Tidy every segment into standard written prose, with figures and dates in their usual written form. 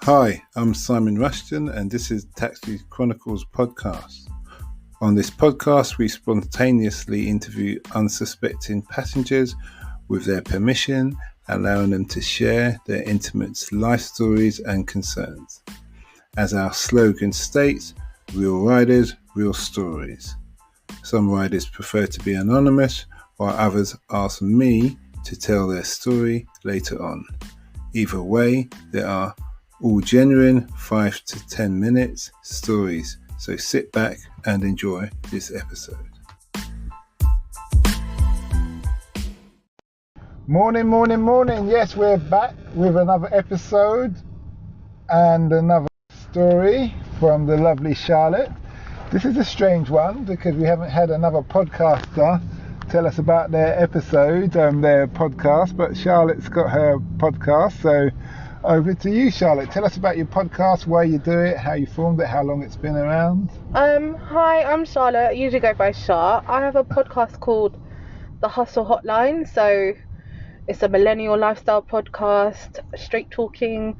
Hi, I'm Simon Rushton and this is Taxi Chronicles podcast. On this podcast, we spontaneously interview unsuspecting passengers with their permission, allowing them to share their intimate life stories and concerns. As our slogan states, real riders, real stories. Some riders prefer to be anonymous, while others ask me to tell their story later on. Either way, there are all genuine 5 to 10 minutes stories, so sit back and enjoy this episode. Morning. Yes, we're back with another episode and another story from the lovely Charlotte. This is a strange one because we haven't had another podcaster tell us about their episode, their podcast, but Charlotte's got her podcast, so over to you, Charlotte. Tell us about your podcast, why you do it, how you formed it, how long it's been around. Hi, I'm Charlotte. I usually go by Char. I have a podcast called the Hustle Hotline. So it's a millennial lifestyle podcast, straight talking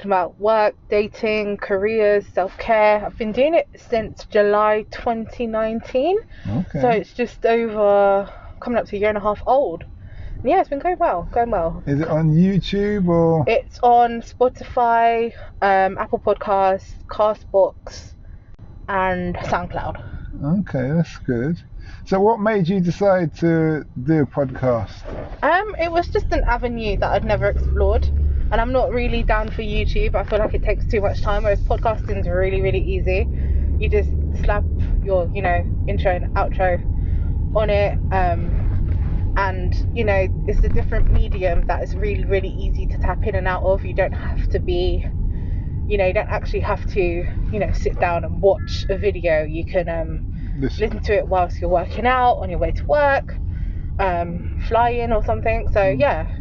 about work, dating, careers, self-care. I've been doing it since July 2019. Okay. So it's just over, coming up to a year and a half old. Yeah, it's been going well. Is it on YouTube or? It's on Spotify, Apple Podcasts, Castbox, and SoundCloud. Okay, that's good. So what made you decide to do a podcast? It was just an avenue that I'd never explored. And I'm not really down for YouTube. I feel like it takes too much time, whereas podcasting is really, really easy. You just slap your, intro and outro on it. And it's a different medium that is really, really easy to tap in and out of. You don't have to be, you don't actually have to, sit down and watch a video. You can listen to it whilst you're working out, on your way to work, flying or something. So yeah.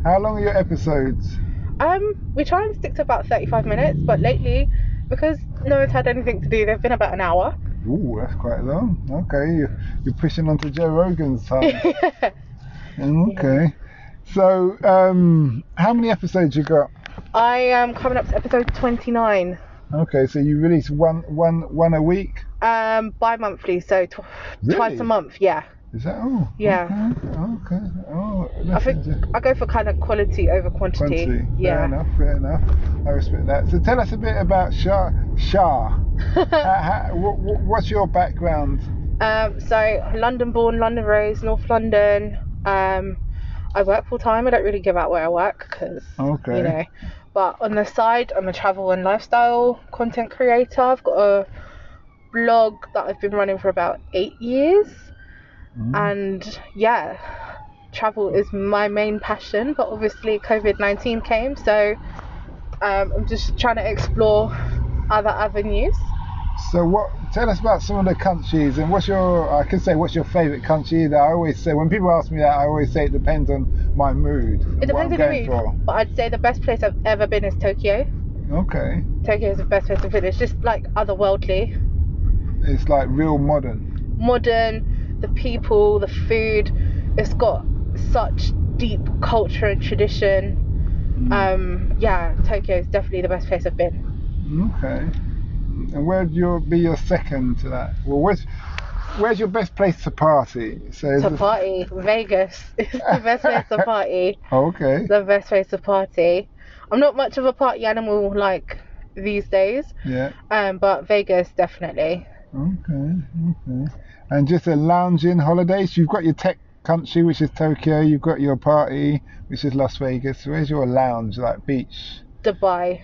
How long are your episodes? We try and stick to about 35 minutes, but lately, because no one's had anything to do, they've been about an hour. Ooh, that's quite long. Okay, you're pushing onto Joe Rogan's time. Okay. So, how many episodes you got? I am coming up to episode 29. Okay, so you release one a week? Bi-monthly, so twice a month, yeah. Is that all? Yeah. Okay. Oh, I think I go for kind of quality over quantity. Yeah. Fair enough. I respect that. So tell us a bit about Shah. What's your background? So London born, London raised, North London. I work full time. I don't really give out where I work because, But on the side, I'm a travel and lifestyle content creator. I've got a blog that I've been running for about 8 years. And yeah, travel is my main passion, but obviously COVID-19 came, so I'm just trying to explore other avenues. So tell us about some of the countries, and what's your favourite country? That I always say, when people ask me that, I always say it depends on my mood. It depends on your mood, but I'd say the best place I've ever been is Tokyo. Okay. Tokyo is the best place to visit. It's just like otherworldly. It's like real modern. The people, the food, it's got such deep culture and tradition. Tokyo is definitely the best place I've been. Okay. And where'd be your second to that? Well, where's your best place to party? Party, Vegas is the best place to party. Okay. The best place to party. I'm not much of a party animal like these days. Yeah. But Vegas definitely. Okay. And just a lounging holidays. You've got your tech country, which is Tokyo. You've got your party, which is Las Vegas. Where's your lounge, like beach? Dubai.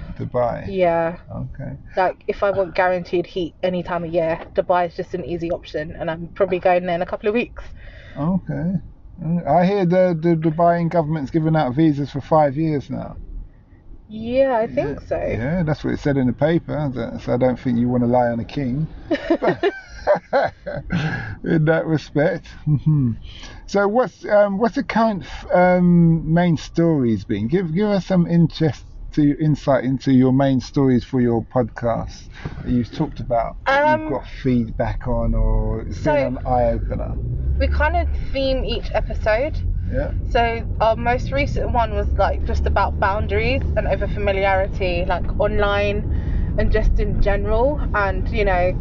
Yeah. Okay. Like if I want guaranteed heat any time of year, Dubai is just an easy option, and I'm probably going there in a couple of weeks. Okay. I hear the Dubai government's giving out visas for 5 years now. Yeah, I think so. Yeah, that's what it said in the paper. So I don't think you want to lie on a king. In that respect. So what's the current main stories been? Give us some insight into your main stories for your podcast that you've talked about, you've got feedback on, or it's been an eye-opener. We kind of theme each episode. Yeah. So our most recent one was like just about boundaries and over familiarity, like online and just in general, and you know,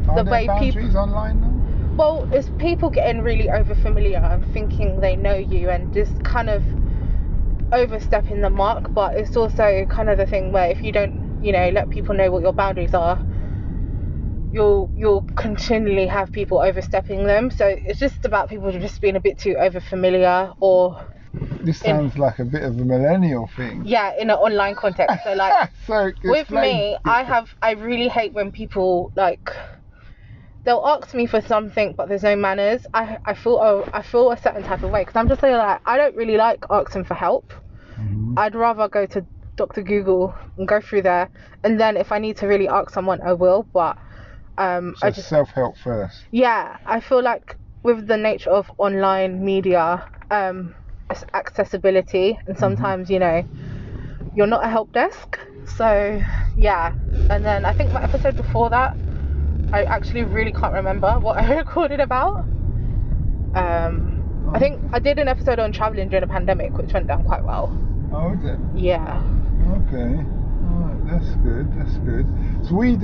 Are there boundaries online now? Well, it's people getting really over familiar and thinking they know you and just kind of overstepping the mark. But it's also kind of the thing where if you don't, you know, let people know what your boundaries are, you'll continually have people overstepping them. So it's just about people just being a bit too over familiar, or this sounds like a bit of a millennial thing. Yeah, in an online context. So like so with me, I really hate when people like they'll ask me for something but there's no manners. I feel a certain type of way, because I'm just saying, like, I don't really like asking for help. I'd rather go to Dr. Google and go through there, and then if I need to really ask someone, I will. But so I just self-help first. Yeah, I feel like with the nature of online media, it's accessibility, and sometimes you know you're not a help desk. So yeah, and then I think my episode before that, I actually really can't remember what I recorded about. I think I did an episode on traveling during a pandemic, which went down quite well. Oh, is it? Yeah. Okay. Alright, that's good. So we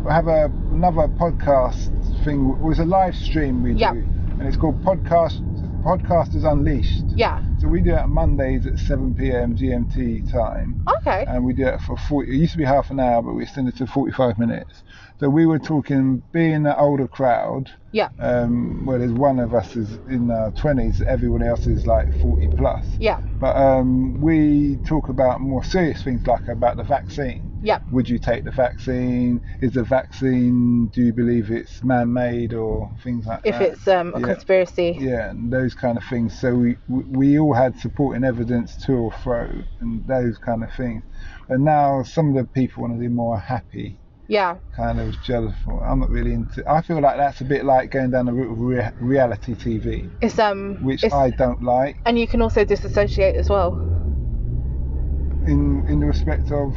have another podcast thing. It was a live stream we do, and it's called Podcasters Unleashed. Yeah. So we do it on Mondays at 7 p.m. GMT time. Okay. And we do it for 40. It used to be half an hour, but we extended to 45 minutes. So we were talking, being an older crowd. Yeah. Where there's one of us is in our 20s, everyone else is like 40 plus. Yeah. But we talk about more serious things, like about the vaccine. Yeah. Would you take the vaccine? Is the vaccine, do you believe it's man-made, or things like that? If it's a conspiracy. Yeah, and those kind of things. So we all had supporting evidence to or fro, and those kind of things. And now some of the people want to do more happy. Yeah. Kind of jealous for. I'm not really into. I feel like that's a bit like going down the route of reality TV. Which I don't like. And you can also disassociate as well. In the respect of.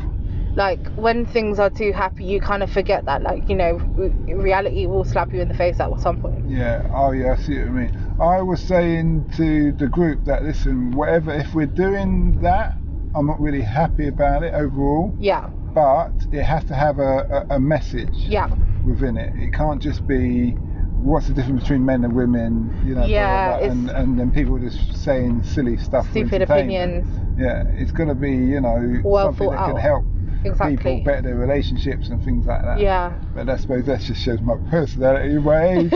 Like when things are too happy, you kind of forget that, like, you know, reality will slap you in the face at some point. Yeah. Oh yeah, I see what you mean. I was saying to the group that, listen, whatever, if we're doing that, I'm not really happy about it overall. Yeah. But it has to have a message. Yeah. Within it. It can't just be, what's the difference between men and women, you know? Yeah. And then people just saying silly stuff. Stupid opinions. Yeah. It's got to be, you know, something that can help. Exactly. People better their relationships and things like that. Yeah. But I suppose that just shows my personality, my age,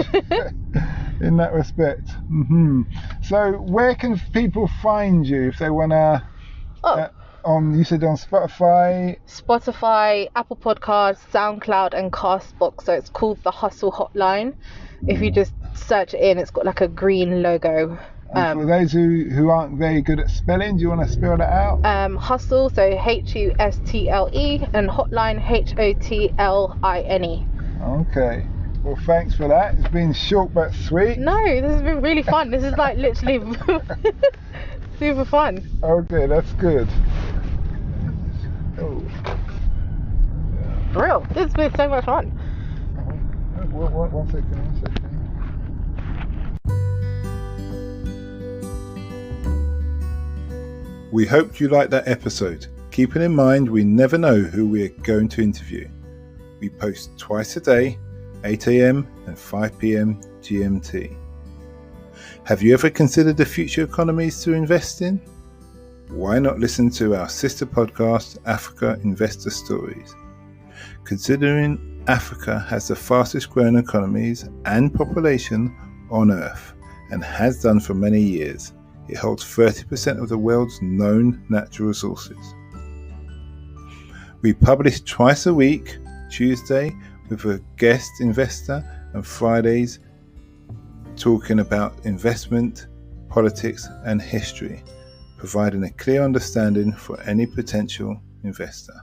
in that respect. So where can people find you if they want to? You said on Spotify, Apple Podcasts, SoundCloud, and Castbox. So it's called the Hustle Hotline. If you just search it in, it's got like a green logo. And for those who aren't very good at spelling, do you want to spell that out? Hustle, so Hustle, and Hotline, Hotline. Okay. Well, thanks for that. It's been short but sweet. No, this has been really fun. This is like literally super fun. Okay, that's good. Oh. Real. This has been so much fun. One second. We hoped you liked that episode. Keeping in mind, we never know who we're going to interview. We post twice a day, 8 a.m. and 5 p.m. GMT. Have you ever considered the future economies to invest in? Why not listen to our sister podcast, Africa Investor Stories? Considering Africa has the fastest growing economies and population on Earth, and has done for many years, it holds 30% of the world's known natural resources. We publish twice a week, Tuesday with a guest investor, and Fridays talking about investment, politics and history, providing a clear understanding for any potential investor.